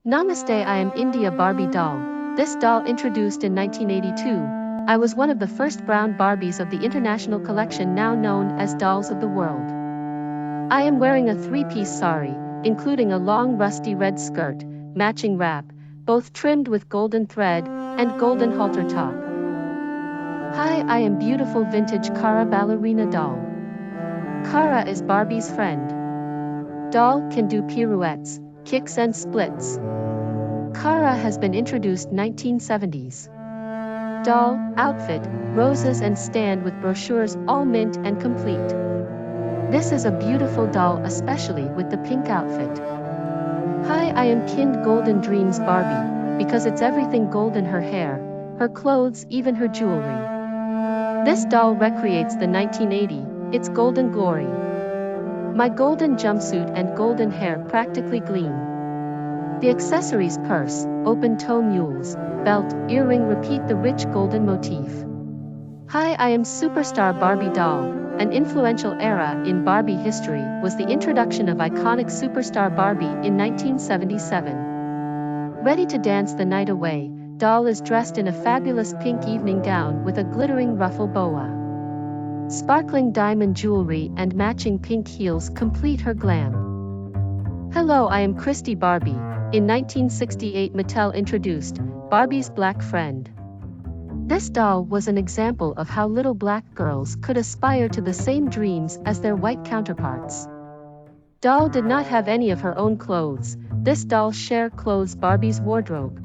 Namaste, I am India Barbie doll. This doll introduced in 1982. I was one of the first brown Barbies of the international collection now known as Dolls of the World. I am wearing a three-piece sari, including a long rusty red skirt, matching wrap, both trimmed with golden thread, and golden halter top. Hi, I am beautiful vintage Kara ballerina doll. Kara is Barbie's friend. Doll can do pirouettes, kicks and splits. Kara has been introduced 1970s. Doll, outfit, roses and stand with brochures all mint and complete. This is a beautiful doll, especially with the pink outfit. Hi, I am Kind Golden Dreams Barbie, because it's everything gold in her hair, her clothes, even her jewelry. This doll recreates the 1980, its golden glory. My golden jumpsuit and golden hair practically gleam. The accessories purse, open-toe mules, belt, earring repeat the rich golden motif. Hi, I am Superstar Barbie doll. An influential era in Barbie history was the introduction of iconic Superstar Barbie in 1977. Ready to dance the night away, doll is dressed in a fabulous pink evening gown with a glittering ruffle boa. Sparkling diamond jewelry and matching pink heels complete her glam. Hello, I am Christy Barbie. In 1968, Mattel introduced Barbie's Black Friend. This doll was an example of how little black girls could aspire to the same dreams as their white counterparts. Doll did not have any of her own clothes. This doll shared clothes Barbie's wardrobe.